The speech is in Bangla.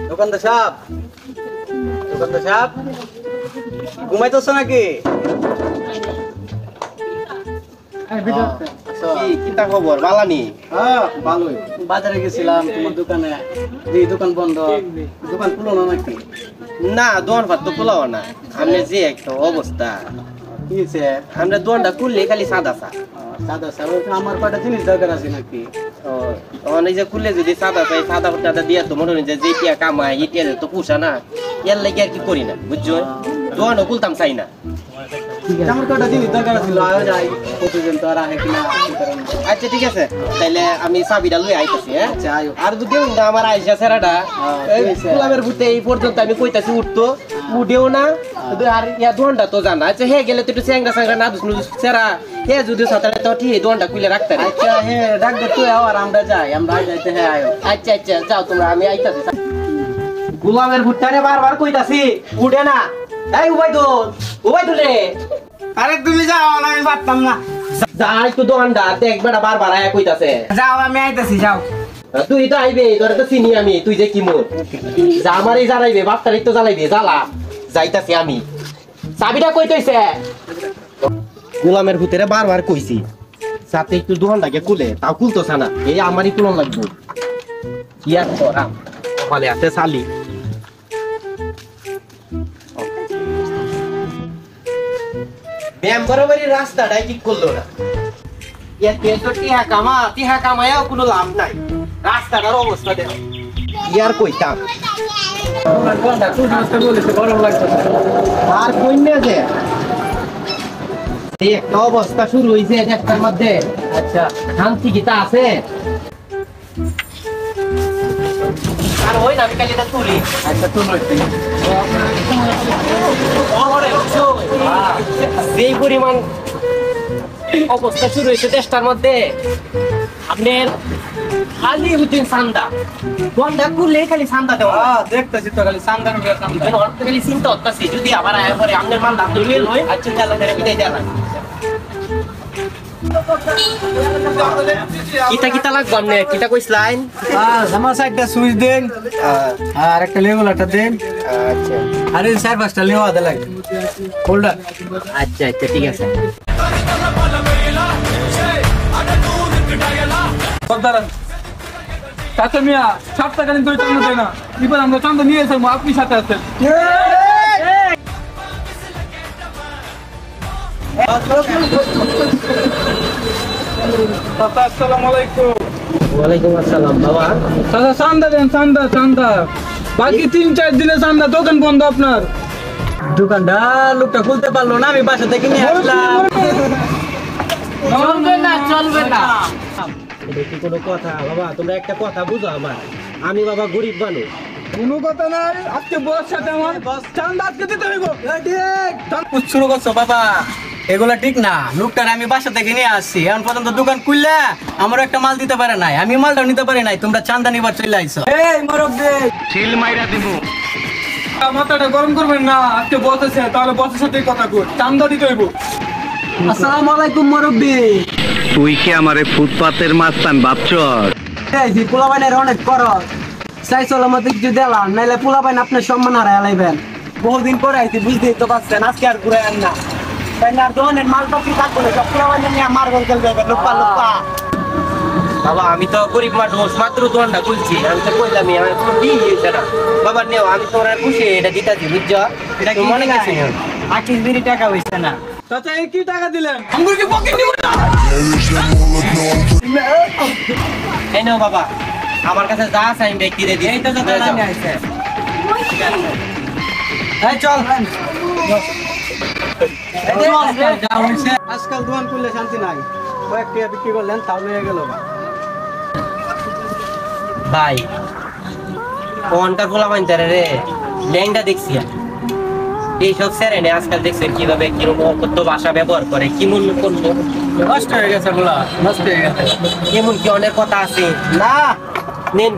দোকানদার সাহেব, দোকানদার সাহেব ঘুমাইতেছ নাকি? কিতা খবর বালানি? হ্যাঁ ভালোই। বাজারে গেছিলাম তোমার দোকানে, যে দোকান বন্ধ, দোকান খুলো না নাকি? না দোকান ভাত তো খোলাও না। আমরা যে একটা অবস্থা, কি হয়েছে? আমরা দোকানটা খুললে খালি সাদা চা। সাদা সাহেব, আমার কটা জিনিস দরকার আছে নাকি? অনেক যে খুললে যদি সাদা চাই, সাদা টাদা দিয়ে তো মনে হয় যে যেটিয়া কামাই এটিয়া তো পুষা না, এর লাগে আর কি করি না, বুঝছো? দোকানও খুলতাম চাই না। আমার কটা জিনিস দরকার ছিল, আয় যাই প্রতিদিন তো আর আহে কিনা। আচ্ছা ঠিক আছে, তাইলে আমি চাবিটা লই আইতেছি। হ্যাঁ আচ্ছা আয়ো। আর যদি আমার আইসা সেরাটা গোলামের ভূতে এই পর্যন্ত আমি কইতাছি উঠতো, উঠেও না। আর ইয়া দোকানটা তো জানা। আচ্ছা হে গেলে তো একটু চ্যাংরা চ্যাংরা না দুস নুদুস সেরা হে যদি সাঁতারে তো ঠিক দোকানটা খুলে রাখতে রে। আচ্ছা হ্যাঁ ডাক্তার তুই আও, আর আমরা যাই, আমরা যাইতে হ্যাঁ আয়ো। আচ্ছা আচ্ছা যাও তোমরা, আমি আইতাছি। গোলামের ভুট্টারে বারবার কইতাছি উঠে না। এই উবাইদুল রে, আরে তুমি যাও না, আমি পারতাম না। যাই তো দোকানটা দেখ বেটা বারবার আয়া কইতাছে। যাও, আমি আইতাছি, যাও। তুই তো আইবে, তোরে তো চিনি আমি, তুই যে কি মোর যা আমারই জ্বালাইবে, বাপটারই তো জ্বালাইবে, জ্বালা যাইতাছি আমি। চাবিটা কই তৈছে? গোলামের ভূতেরে বারবার কইছি যাতে একটু দোকানটাকে খুলে, তাও খুলতো না। এই আমারই তুলন লাগবো। ইয়ার করা ফলে আছে চালি। মেম্বারের রাস্তাটাই ঠিক করলো না। টিহা কামায়াও কোনো লাভ নাই। রাস্তাটার অবস্থা দেখো। ইয়ার কইতাম গরম লাগছে। আর কইনে যে এই একটা অবস্থা শুরু হয়েছে একটার মধ্যে। আচ্ছা শান্তি গীতা আছে আর ওই না, আমি কালি এটা তুলি। আচ্ছা তুমি যেই পরিমাণ অবস্থা শুরু হয়েছে দেশটার মধ্যে, আপনার খালি হচ্ছেন চান্দা। দোকানটা খুললে খালি চান্দা দেওয়া। দেখতেছি তো খালি সান্দার খালি চিন্তা হচ্ছে যদি আবার আয়া পরে আপনার মাল দাম ধরে লই। আচ্ছা তাহলে বিদায় দেওয়া কিতা কিতা লাগবে আপনি? কিতা কইসলাইন? আমার সাইডটা সুইচ দেন, আর একটা লেগুলারটা দেন, আচ্ছা আর এই 4-5টা লেওয়া দে লাগে হোল্ডার। আচ্ছা আচ্ছা ঠিক আছে। চাচা মিয়া, সপ্তাহকালীন করে চান্দা দেয় না। এবার আমরা চান্দা নিয়ে এসে আপনি সাথে আছেন। চাচা আসসালামু আলাইকুম। ওয়ালাইকুম আসসালাম বাবা। চাচা চান্দা দেন, চান্দা চান্দা। বাকি 3-4 দিনে চান্দা, দোকান বন্ধ আপনার। দোকানটা লোকটা খুলতে পারলো না, আমি বাসা থেকে নিয়ে আসলাম। চলবে না, চলবে না। এটা কি কোনো কথা বাবা? তোমরা একটা কথা বুঝো আমার, আমি বাবা গরিব মানুষ। কোনো কথা নাই, আজকে বস সাথে আমার চান্দা আজকে দিতে হইব। শুরু করছো বাবা, এগুলা ঠিক না। লোকটার আমি বাসা থেকে নিয়ে আসছি, এখন পর্যন্ত দোকান খুললে আমার একটা মাল দিতে পারে নাই, আমি মালটা নিতে পারি নাই, তোমরা চান্দা নিবার চলে আইছো। এই মুরব্বি সিল মাইরা দিমু। মাথাটা গরম করবেন না, আজকে বস আছে, তাহলে বসের সাথে কথা কই, চান্দা দিতে হইব। আসসালামু আলাইকুম মুরব্বি। তুই কি আমারে ফুটপাতের মাস্তান ভাবছস? এই যে পোলাপাইনের অনেক করস, চাই চলো মতো কিছু দিলাম, নাইলে পোলাপাইন আপনার সম্মান হারাই লাইবেন। বহুদিন পরে আইছি, বুঝতেই তো পারছেন, আজকে আর ঘুরে আন না। তাই না দোকানের মাল পাতি থাকবো না, সব পোলাপাইন নিয়ে মার্বেল খেলবে, লুপা লুপা। বাবা আমি তো গরিব মানুষ, মাত্র দোকানটা খুলছি, আমি তো কইলামই আমার কোনো দিই হয়েছে না। বাবা নেও, আমি তোমার খুশি এটা দিতাছি, বুঝছো? এটা কি মনে গেছে? 28 বিড়ি টাকা হইছে না। চাচা এই কি টাকা দিলেন? আমগুলো কি পকেট নিব না? এই নাও বাবা, আমার কাছে যা আছে আমি ব্যক্তি দিয়ে দিই। এই তো যত লাইনে আইছে। এই চল। আজকাল দোকান করলে শান্তি নাই, কয়েকটা বিক্রি করলেন তাও নিয়ে গেল। ভাই কোনটার খোলা মানতে রে, ল্যাংটা দেখছি এইসব স্যারে নে আজকাল দেখছেন কিভাবে কিরকম কত ভাষা ব্যবহার করে, কি মূল্য করলো নষ্ট হয়ে গেছে, নষ্ট হয়ে গেছে। এমন কি অনেক কথা আছে না নেন